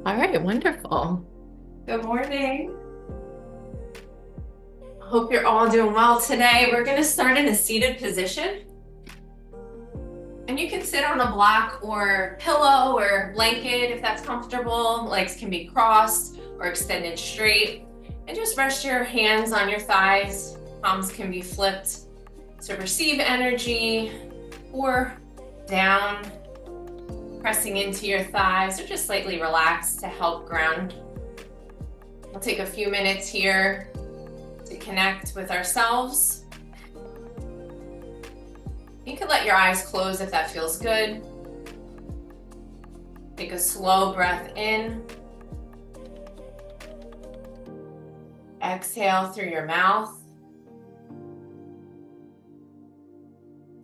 All right, wonderful. Good morning. Hope you're all doing well today. We're going to start in a seated position. And you can sit on a block or pillow or blanket if that's comfortable. Legs can be crossed or extended straight. And just rest your hands on your thighs. Palms can be flipped to receive energy or down, pressing into your thighs, or just slightly relaxed to help ground. We'll take a few minutes here to connect with ourselves. You can let your eyes close if that feels good. Take a slow breath in. Exhale through your mouth.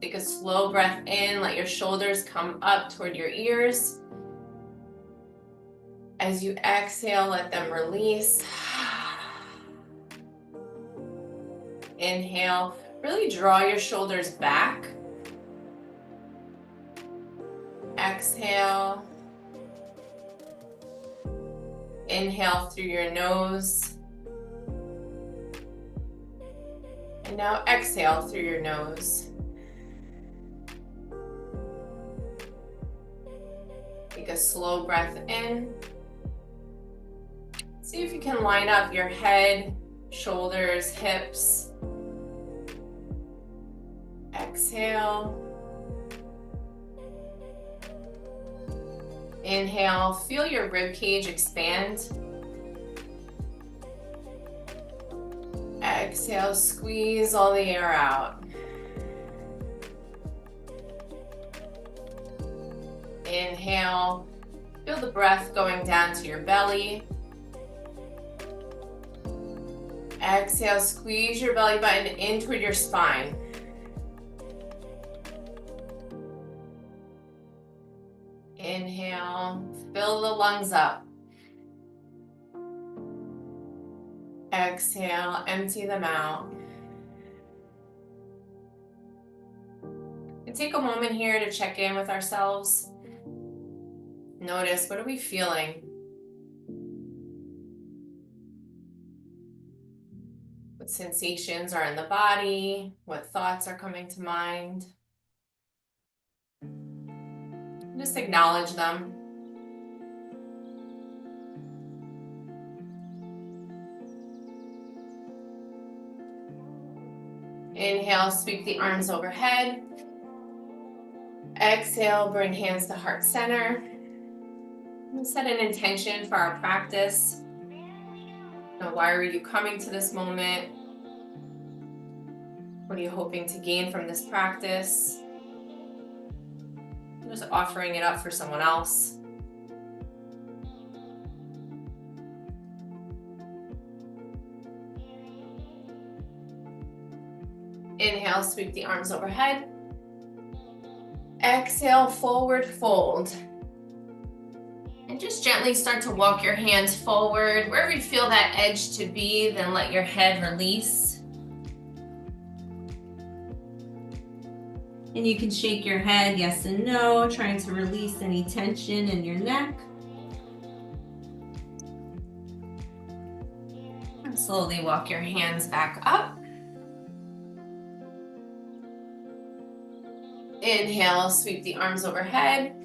Take a slow breath in. Let your shoulders come up toward your ears. As you exhale, let them release. Inhale, really draw your shoulders back. Exhale. Inhale through your nose. And now exhale through your nose. Take a slow breath in. See if you can line up your head, shoulders, hips. Exhale. Inhale, feel your rib cage expand. Exhale, squeeze all the air out. Inhale, feel the breath going down to your belly. Exhale, squeeze your belly button in toward your spine. Inhale, fill the lungs up. Exhale, empty them out. And take a moment here to check in with ourselves. Notice, what are we feeling? What sensations are in the body? What thoughts are coming to mind? Just acknowledge them. Inhale, sweep the arms overhead. Exhale, bring hands to heart center. And set an intention for our practice. Now, why are you coming to this moment? What are you hoping to gain from this practice? Just offering it up for someone else. Inhale, sweep the arms overhead. Exhale, forward fold. And just gently start to walk your hands forward. Wherever you feel that edge to be, then let your head release. And you can shake your head yes and no, trying to release any tension in your neck. And slowly walk your hands back up. Inhale, sweep the arms overhead.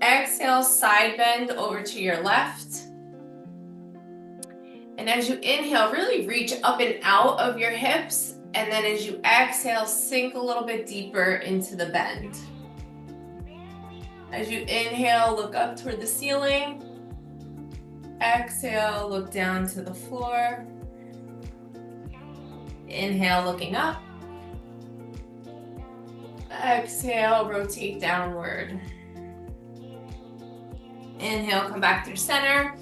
Exhale, side bend over to your left. And as you inhale, really reach up and out of your hips. And then as you exhale, sink a little bit deeper into the bend. As you inhale, look up toward the ceiling. Exhale, look down to the floor. Inhale, looking up. Exhale, rotate downward. Inhale, come back through center.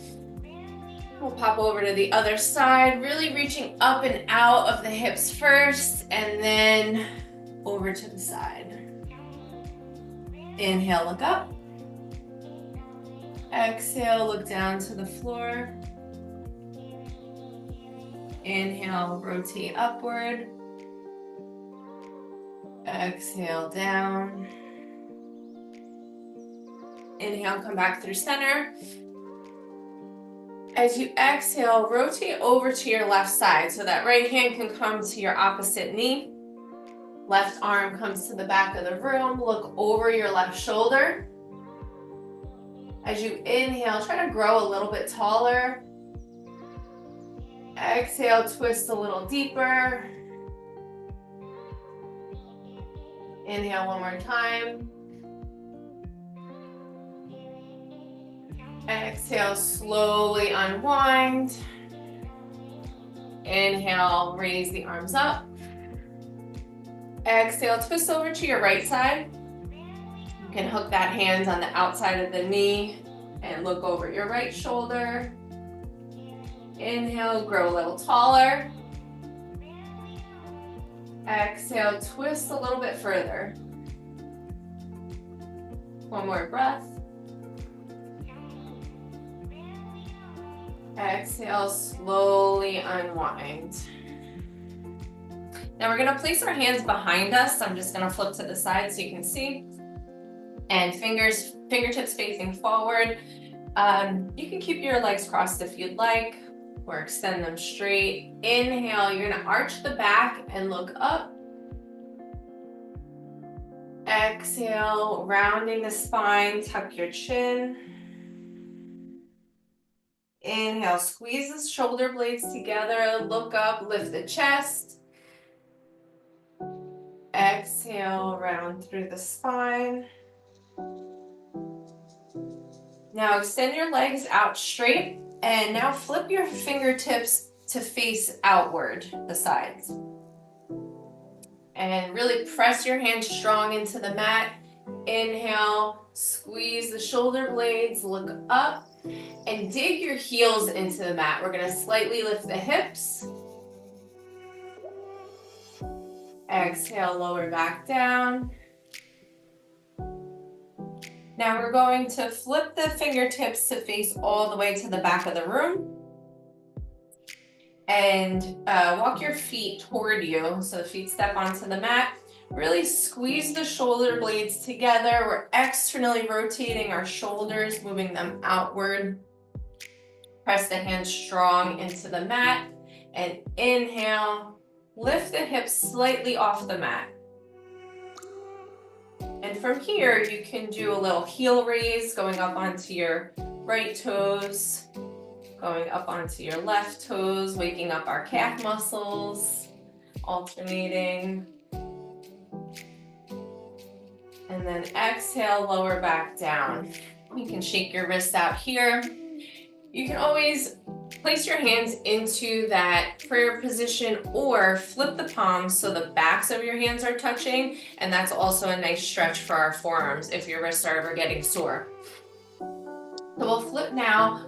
We'll pop over to the other side, really reaching up and out of the hips first, and then over to the side. Inhale, look up. Exhale, look down to the floor. Inhale, rotate upward. Exhale, down. Inhale, come back through center. As you exhale, rotate over to your left side so that right hand can come to your opposite knee. Left arm comes to the back of the room. Look over your left shoulder. As you inhale, try to grow a little bit taller. Exhale, twist a little deeper. Inhale one more time. Exhale, slowly unwind. Inhale, raise the arms up. Exhale, twist over to your right side. You can hook that hand on the outside of the knee and look over your right shoulder. Inhale, grow a little taller. Exhale, twist a little bit further. One more breath. Exhale, slowly unwind. Now we're gonna place our hands behind us. I'm just gonna flip to the side so you can see. And fingertips facing forward. You can keep your legs crossed if you'd like, or extend them straight. Inhale, you're gonna arch the back and look up. Exhale, rounding the spine, tuck your chin. Inhale, squeeze the shoulder blades together, look up, lift the chest. Exhale, round through the spine. Now extend your legs out straight, and now flip your fingertips to face outward, the sides. And really press your hands strong into the mat. Inhale, squeeze the shoulder blades, look up, and dig your heels into the mat. We're gonna slightly lift the hips. Exhale, lower back down. Now we're going to flip the fingertips to face all the way to the back of the room. And walk your feet toward you. So the feet step onto the mat. Really squeeze the shoulder blades together. We're externally rotating our shoulders, moving them outward. Press the hands strong into the mat. And inhale, lift the hips slightly off the mat. And from here, you can do a little heel raise, going up onto your right toes, going up onto your left toes, waking up our calf muscles, alternating. And then exhale, lower back down. You can shake your wrists out here. You can always place your hands into that prayer position or flip the palms so the backs of your hands are touching, and that's also a nice stretch for our forearms if your wrists are ever getting sore. So we'll flip now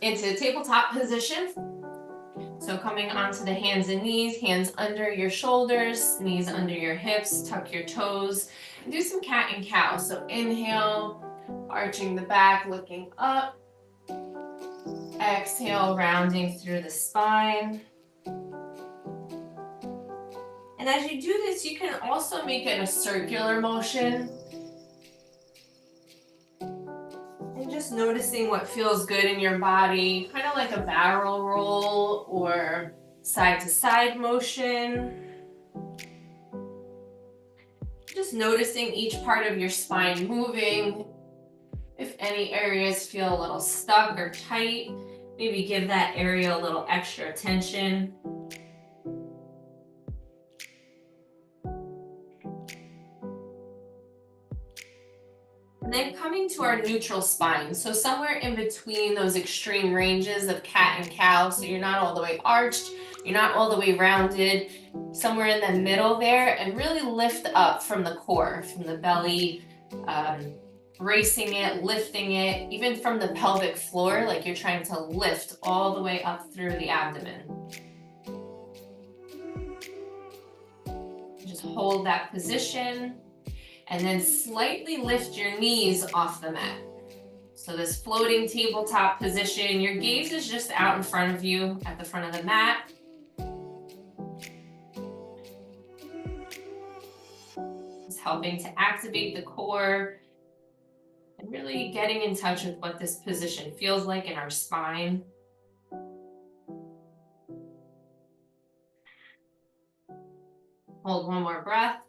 into tabletop position. So coming onto the hands and knees, hands under your shoulders, knees under your hips, tuck your toes, and do some cat and cow. So inhale, arching the back, looking up. Exhale, rounding through the spine. And as you do this, you can also make it a circular motion. And just noticing what feels good in your body, kind of like a barrel roll or side to side motion. Just noticing each part of your spine moving. If any areas feel a little stuck or tight, maybe give that area a little extra attention. And then coming to our neutral spine. So somewhere in between those extreme ranges of cat and cow. So you're not all the way arched, you're not all the way rounded, somewhere in the middle there, and really lift up from the core, from the belly, bracing it, lifting it, even from the pelvic floor, like you're trying to lift all the way up through the abdomen. Just hold that position and then slightly lift your knees off the mat. So this floating tabletop position, your gaze is just out in front of you at the front of the mat. It's helping to activate the core and really getting in touch with what this position feels like in our spine. Hold one more breath.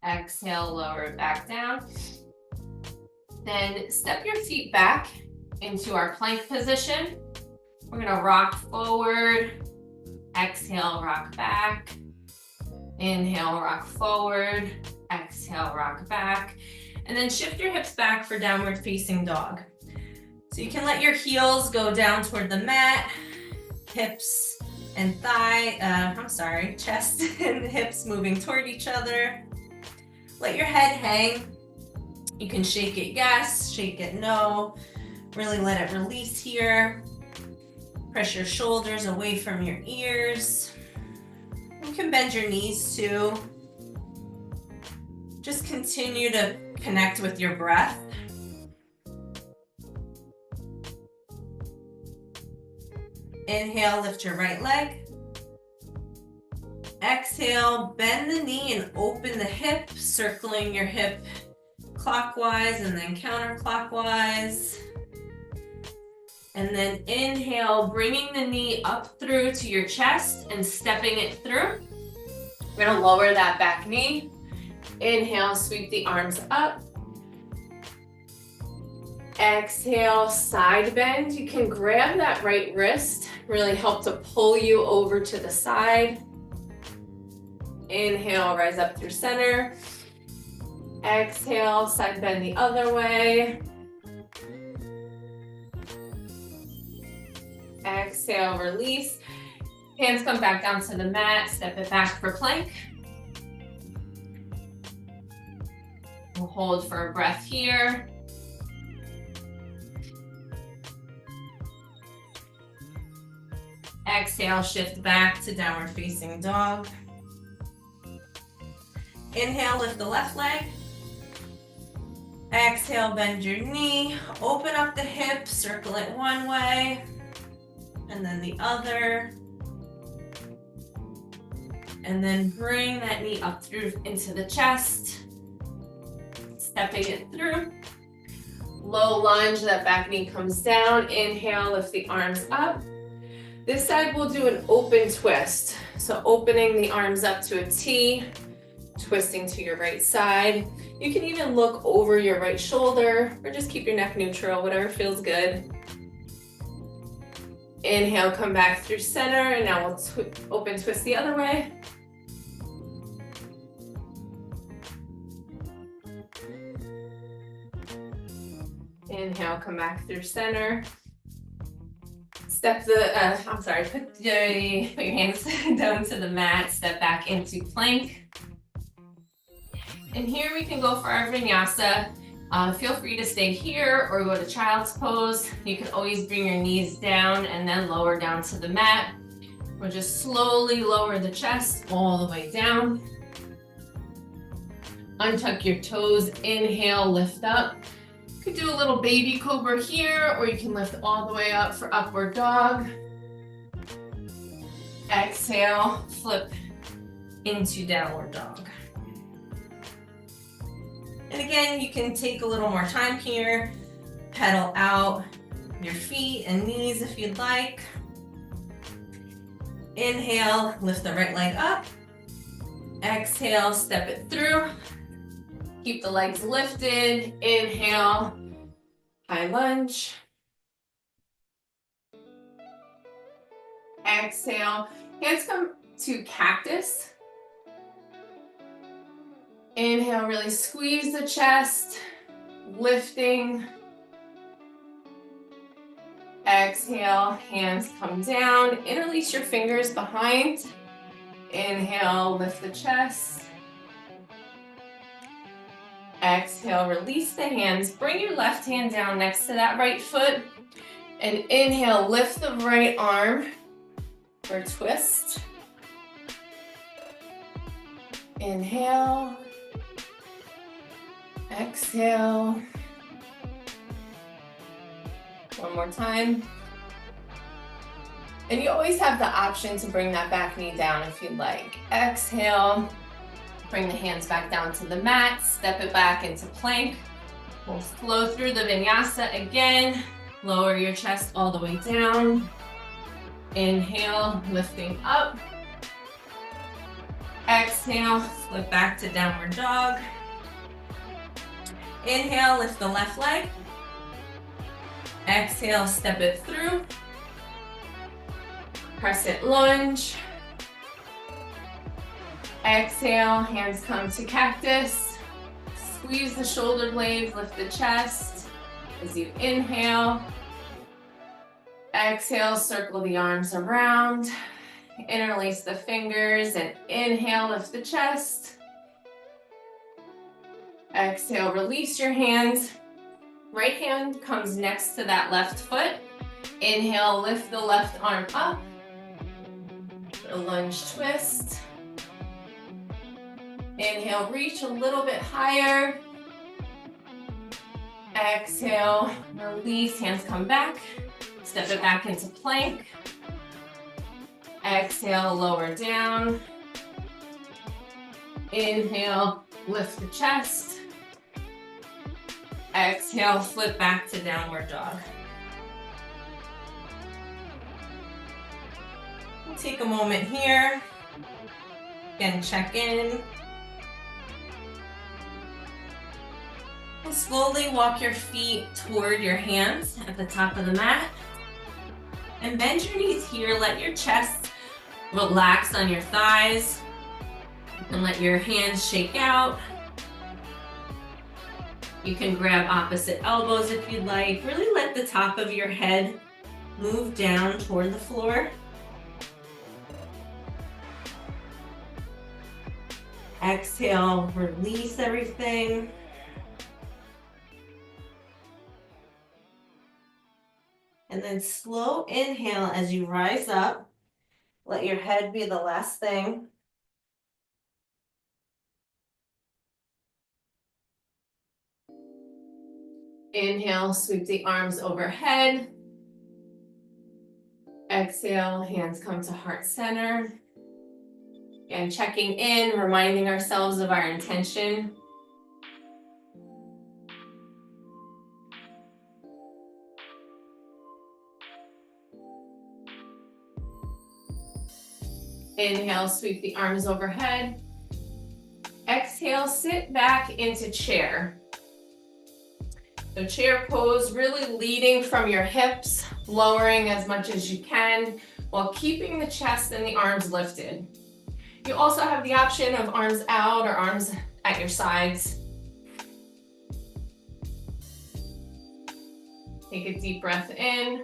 Exhale, lower it back down. Then step your feet back into our plank position. We're gonna rock forward. Exhale, rock back. Inhale, rock forward. Exhale, rock back. And then shift your hips back for downward facing dog. So you can let your heels go down toward the mat, hips and chest and hips moving toward each other. Let your head hang. You can shake it yes, shake it no. Really let it release here. Press your shoulders away from your ears. You can bend your knees too. Just continue to connect with your breath. Inhale, lift your right leg. Exhale, bend the knee and open the hip, circling your hip clockwise and then counterclockwise. And then inhale, bringing the knee up through to your chest and stepping it through. We're gonna lower that back knee. Inhale, sweep the arms up. Exhale, side bend. You can grab that right wrist, really help to pull you over to the side. Inhale, rise up through center. Exhale, side bend the other way. Exhale, release. Hands come back down to the mat, step it back for plank. We'll hold for a breath here. Exhale, shift back to downward facing dog. Inhale, lift the left leg. Exhale, bend your knee, open up the hip, circle it one way, and then the other. And then bring that knee up through into the chest. Stepping it through. Low lunge, that back knee comes down. Inhale, lift the arms up. This side we'll do an open twist. So opening the arms up to a T, twisting to your right side. You can even look over your right shoulder or just keep your neck neutral, whatever feels good. Inhale, come back through center, and now we'll open twist the other way. Inhale, come back through center. Step put your hands down to the mat, step back into plank. And here we can go for our vinyasa. Feel free to stay here or go to child's pose. You can always bring your knees down and then lower down to the mat. We'll just slowly lower the chest all the way down. Untuck your toes, inhale, lift up. You could do a little baby cobra here, or you can lift all the way up for upward dog. Exhale, flip into downward dog. And again, you can take a little more time here. Pedal out your feet and knees if you'd like. Inhale, lift the right leg up. Exhale, step it through. Keep the legs lifted. Inhale, high lunge. Exhale, hands come to cactus. Inhale, really squeeze the chest, lifting. Exhale, hands come down. Interlace your fingers behind. Inhale, lift the chest. Exhale, release the hands. Bring your left hand down next to that right foot. And inhale, lift the right arm for a twist. Inhale. Exhale. One more time. And you always have the option to bring that back knee down if you'd like. Exhale. Bring the hands back down to the mat. Step it back into plank. We'll flow through the vinyasa again. Lower your chest all the way down. Inhale, lifting up. Exhale, flip back to downward dog. Inhale, lift the left leg. Exhale, step it through. Crescent lunge. Exhale, hands come to cactus. Squeeze the shoulder blades, lift the chest. As you inhale. Exhale, circle the arms around. Interlace the fingers and inhale, lift the chest. Exhale, release your hands. Right hand comes next to that left foot. Inhale, lift the left arm up. A lunge twist. Inhale, reach a little bit higher. Exhale, release, hands come back. Step it back into plank. Exhale, lower down. Inhale, lift the chest. Exhale, flip back to downward dog. We'll take a moment here. Again, check in. And slowly walk your feet toward your hands at the top of the mat. And bend your knees here. Let your chest relax on your thighs. And let your hands shake out. You can grab opposite elbows if you'd like. Really let the top of your head move down toward the floor. Exhale, release everything. And then slow inhale as you rise up. Let your head be the last thing. Inhale, sweep the arms overhead. Exhale, hands come to heart center. Again, checking in, reminding ourselves of our intention. Inhale, sweep the arms overhead. Exhale, sit back into chair. So chair pose, really leading from your hips, lowering as much as you can while keeping the chest and the arms lifted. You also have the option of arms out or arms at your sides. Take a deep breath in.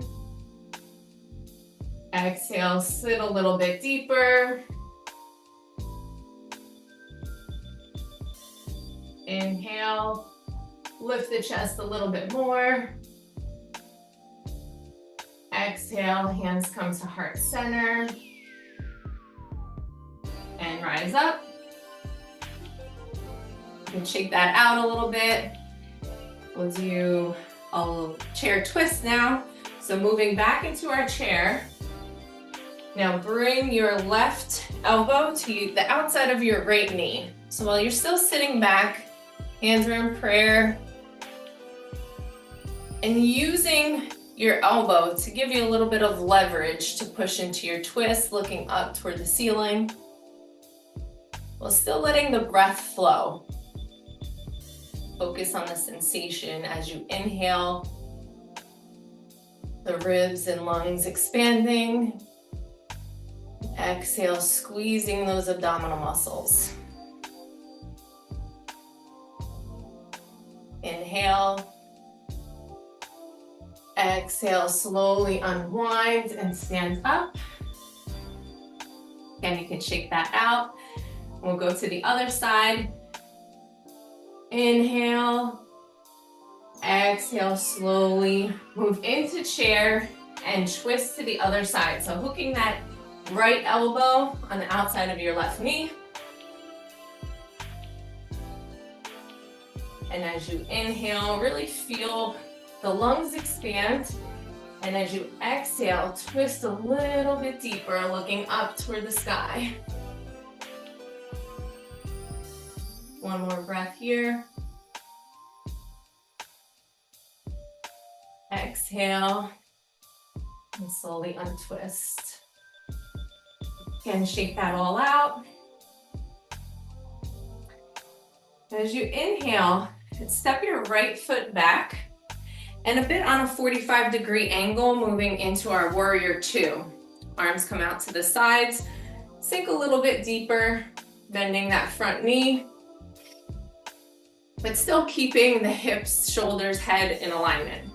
Exhale, sit a little bit deeper. Inhale, lift the chest a little bit more. Exhale, hands come to heart center. And rise up. You can shake that out a little bit. We'll do a chair twist now. So moving back into our chair. Now bring your left elbow to the outside of your right knee. So while you're still sitting back, hands are in prayer, and using your elbow to give you a little bit of leverage to push into your twist, looking up toward the ceiling, while still letting the breath flow. Focus on the sensation as you inhale, the ribs and lungs expanding. Exhale, squeezing those abdominal muscles. Inhale. Exhale, slowly unwind and stand up. Again, you can shake that out. We'll go to the other side. Inhale. Exhale, slowly move into chair and twist to the other side. So hooking that right elbow on the outside of your left knee. And as you inhale, really feel the lungs expand. And as you exhale, twist a little bit deeper, looking up toward the sky. One more breath here. Exhale. And slowly untwist. And shake that all out. As you inhale, step your right foot back and a bit on a 45-degree angle, moving into our warrior two. Arms come out to the sides, sink a little bit deeper, bending that front knee, but still keeping the hips, shoulders, head in alignment.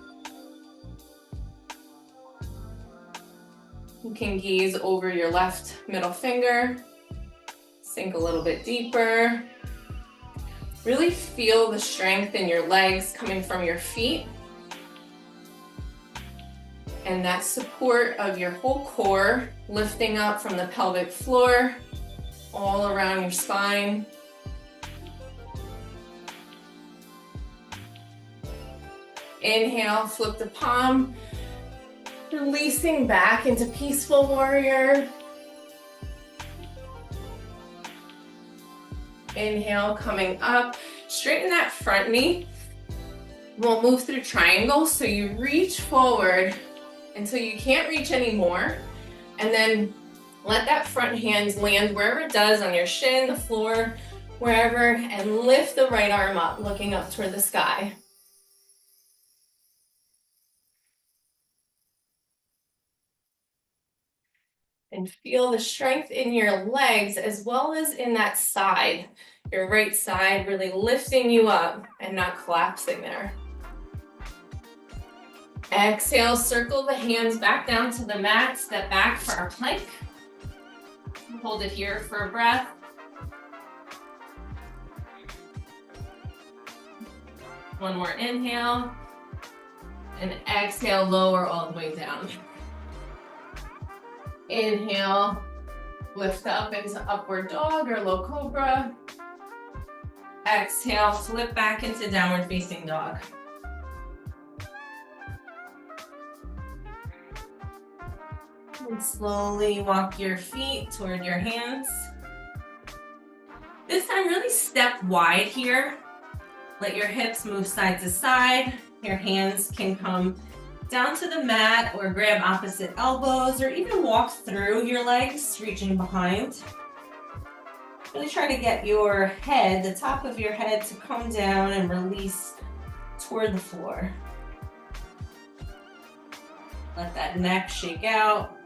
You can gaze over your left middle finger, sink a little bit deeper. Really feel the strength in your legs coming from your feet and that support of your whole core lifting up from the pelvic floor all around your spine. Inhale, flip the palm, releasing back into peaceful warrior. Inhale, coming up, straighten that front knee. We'll move through triangle, so you reach forward until you can't reach anymore, and then let that front hand land wherever it does, on your shin, the floor, wherever, and lift the right arm up, looking up toward the sky. And feel the strength in your legs as well as in that side, your right side, really lifting you up and not collapsing there. Exhale, circle the hands back down to the mat, step back for our plank. Hold it here for a breath. One more inhale, and exhale, lower all the way down. Inhale, lift up into upward dog or low cobra. Exhale, flip back into downward facing dog. And slowly walk your feet toward your hands. This time, really step wide here. Let your hips move side to side. Your hands can come down to the mat or grab opposite elbows or even walk through your legs, reaching behind. Really try to get your head, the top of your head, to come down and release toward the floor. Let that neck shake out.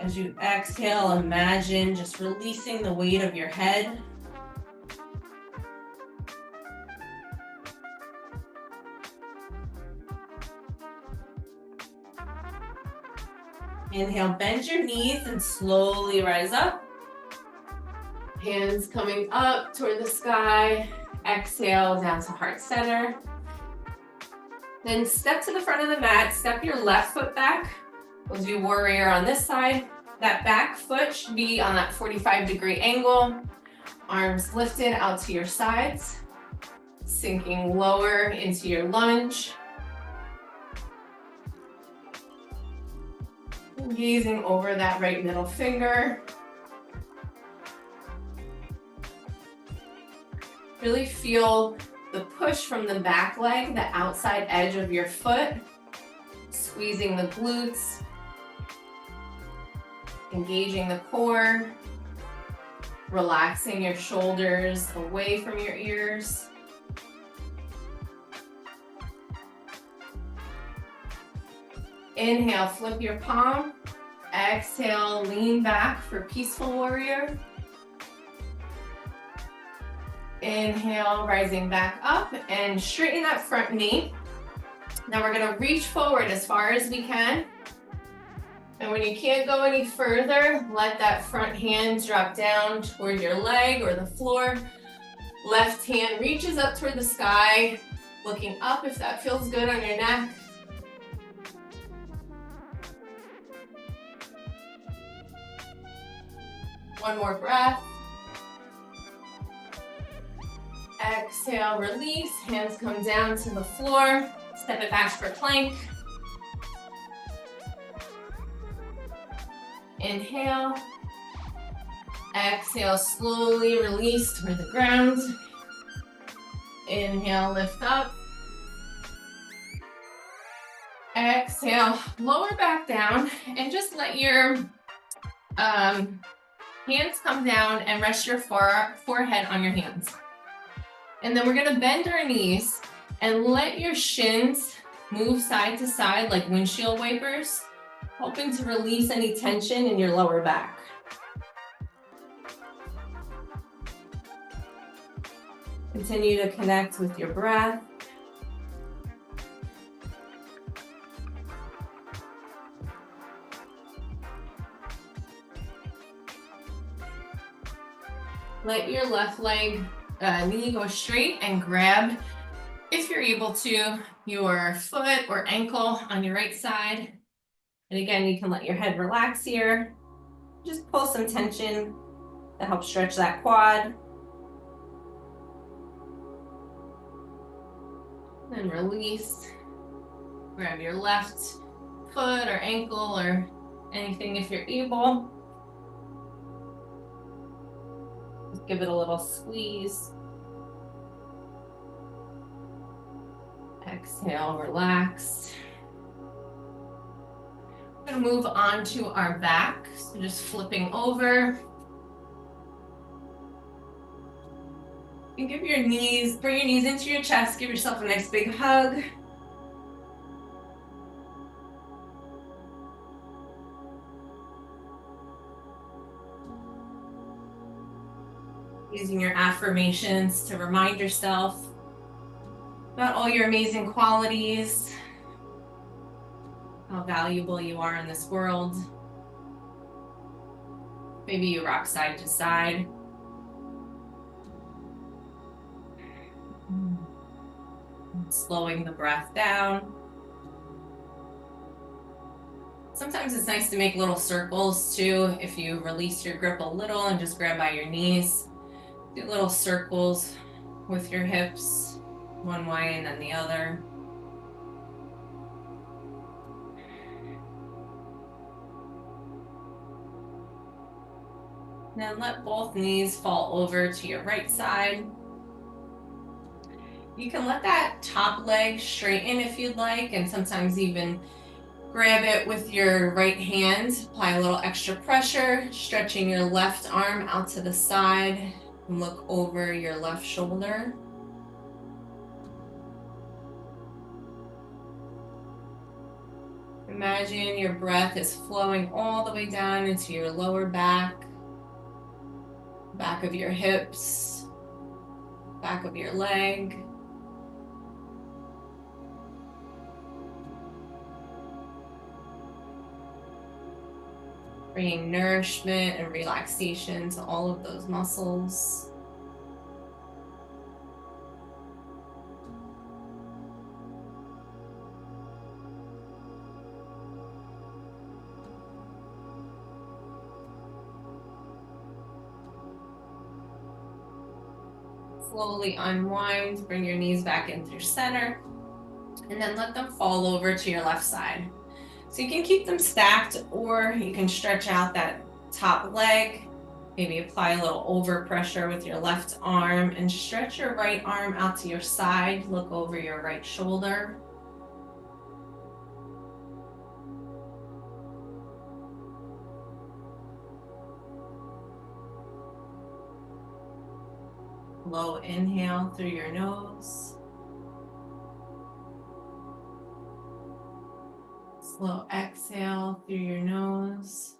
As you exhale, imagine just releasing the weight of your head. Inhale, bend your knees and slowly rise up. Hands coming up toward the sky. Exhale, down to heart center. Then step to the front of the mat, step your left foot back. We'll do warrior on this side. That back foot should be on that 45-degree angle. Arms lifted out to your sides. Sinking lower into your lunge. Gazing over that right middle finger. Really feel the push from the back leg, the outside edge of your foot, squeezing the glutes, engaging the core, relaxing your shoulders away from your ears. Inhale, flip your palm. Exhale, lean back for peaceful warrior. Inhale, rising back up and straighten that front knee. Now we're gonna reach forward as far as we can. And when you can't go any further, let that front hand drop down toward your leg or the floor. Left hand reaches up toward the sky, looking up if that feels good on your neck. One more breath. Exhale, release. Hands come down to the floor. Step it back for plank. Inhale. Exhale, slowly release toward the ground. Inhale, lift up. Exhale, lower back down and just let your hands come down and rest your forehead on your hands. And then we're gonna bend our knees and let your shins move side to side like windshield wipers, hoping to release any tension in your lower back. Continue to connect with your breath. Let your left knee go straight and grab, if you're able to, your foot or ankle on your right side. And again, you can let your head relax here. Just pull some tension to help stretch that quad. And release. Grab your left foot or ankle or anything if you're able. Just give it a little squeeze. Exhale, relax. We're going to move on to our back. So just flipping over. And give your knees, bring your knees into your chest, give yourself a nice big hug. Using your affirmations to remind yourself about all your amazing qualities, how valuable you are in this world. Maybe you rock side to side. Slowing the breath down. Sometimes it's nice to make little circles too. If you release your grip a little and just grab by your knees, do little circles with your hips, one way and then the other. Then let both knees fall over to your right side. You can let that top leg straighten if you'd like, and sometimes even grab it with your right hand. Apply a little extra pressure, stretching your left arm out to the side and look over your left shoulder. Imagine your breath is flowing all the way down into your lower back, back of your hips, back of your leg. Bringing nourishment and relaxation to all of those muscles. Slowly unwind, bring your knees back into your center, and then let them fall over to your left side. So you can keep them stacked, or you can stretch out that top leg, maybe apply a little overpressure with your left arm and stretch your right arm out to your side, look over your right shoulder. Slow inhale through your nose. Slow exhale through your nose.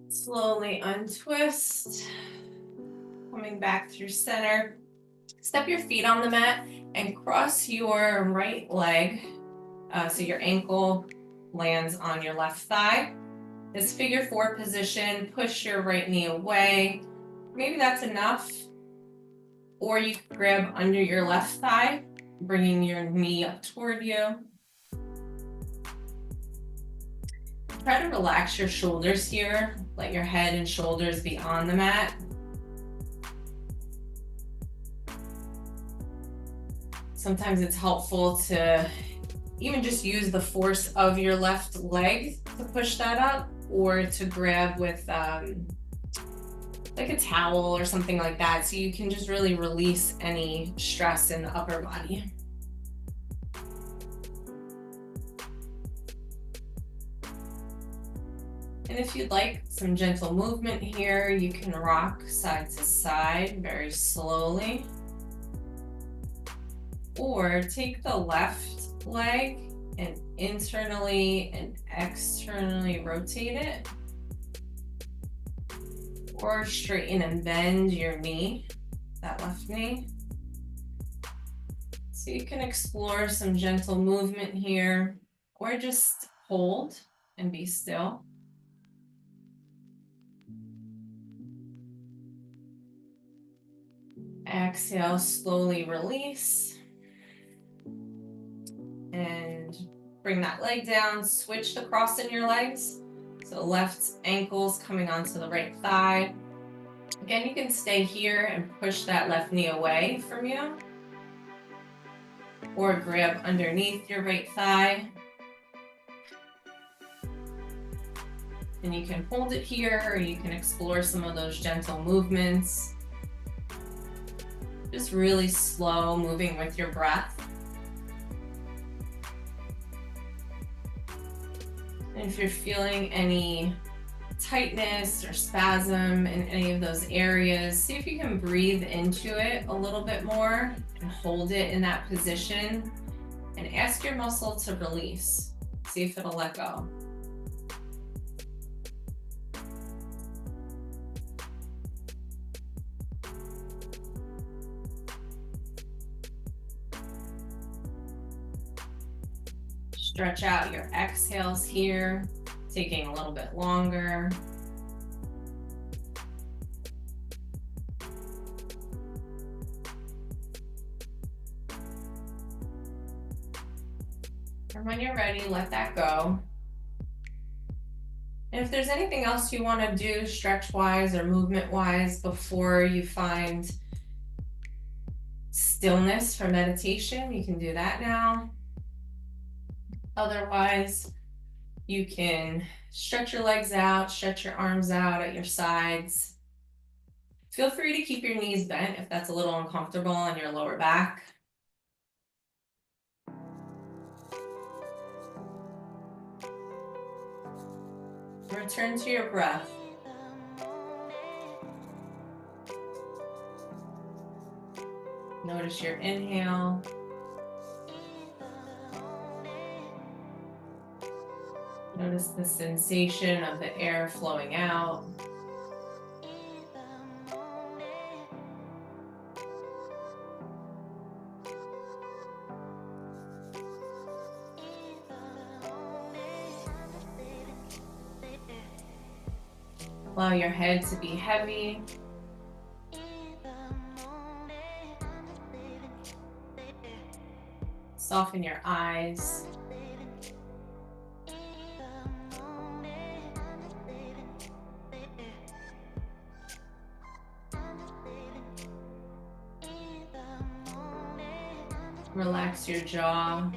Slowly untwist, coming back through center. Step your feet on the mat and cross your right leg so your ankle lands on your left thigh. This figure four position, push your right knee away. Maybe that's enough. Or you can grab under your left thigh, bringing your knee up toward you. Try to relax your shoulders here. Let your head and shoulders be on the mat. Sometimes it's helpful to even just use the force of your left leg to push that up, or to grab with like a towel or something like that, so you can just really release any stress in the upper body. And if you'd like some gentle movement here, you can rock side to side very slowly. Or take the left leg and internally and externally rotate it. Or straighten and bend your knee, that left knee. So you can explore some gentle movement here, or just hold and be still. Exhale, slowly release. And bring that leg down, switch to crossing your legs. So left ankle's coming onto the right thigh. Again, you can stay here and push that left knee away from you. Or grab underneath your right thigh. And you can hold it here, or you can explore some of those gentle movements. Just really slow, moving with your breath. And if you're feeling any tightness or spasm in any of those areas, see if you can breathe into it a little bit more and hold it in that position, and ask your muscle to release. See if it'll let go. Stretch out your exhales here, taking a little bit longer. And when you're ready, let that go. And if there's anything else you want to do stretch-wise or movement-wise before you find stillness for meditation, you can do that now. Otherwise, you can stretch your legs out, stretch your arms out at your sides. Feel free to keep your knees bent if that's a little uncomfortable on your lower back. Return to your breath. Notice your inhale. Notice the sensation of the air flowing out. Allow your head to be heavy. Soften your eyes. Relax your jaw.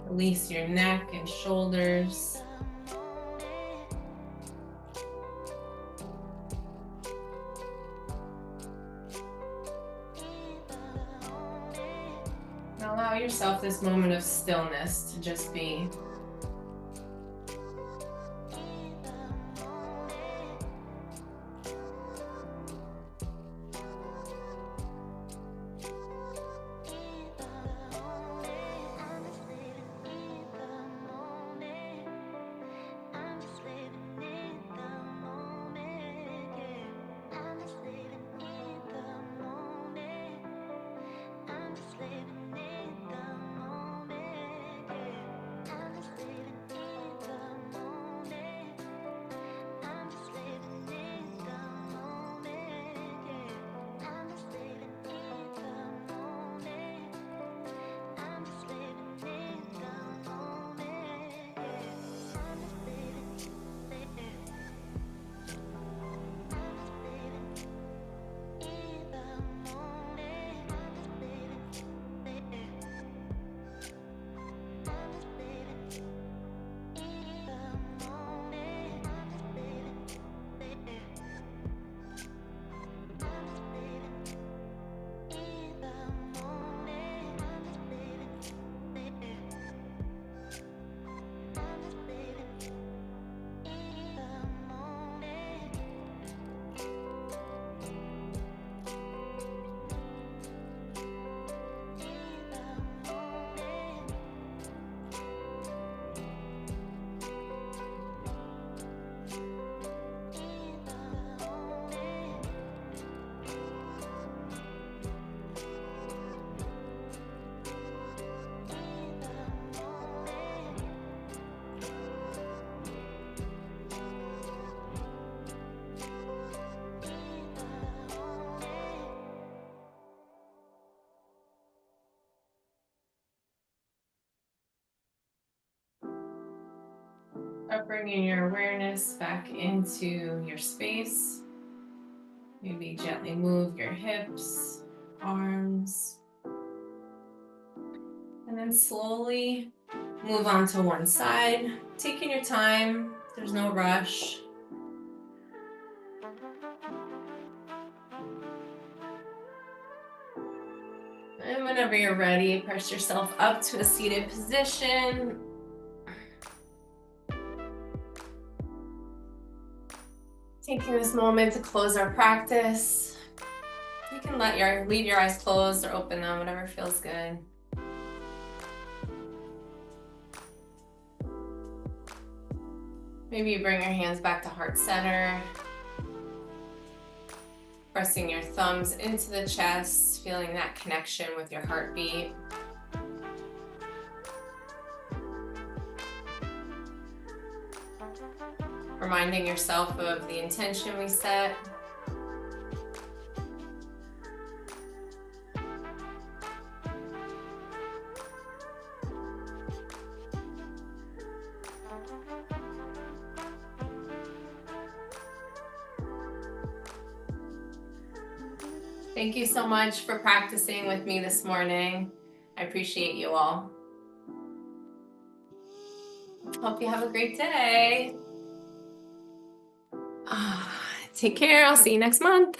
Release your neck and shoulders. Now allow yourself this moment of stillness to just be. Start bringing your awareness back into your space. Maybe gently move your hips, arms, and then slowly move on to one side, taking your time. There's no rush. And whenever you're ready, press yourself up to a seated position. Taking this moment to close our practice. You can leave your eyes closed or open them, whatever feels good. Maybe you bring your hands back to heart center. Pressing your thumbs into the chest, feeling that connection with your heartbeat. Reminding yourself of the intention we set. Thank you so much for practicing with me this morning. I appreciate you all. Hope you have a great day. Take care. I'll see you next month.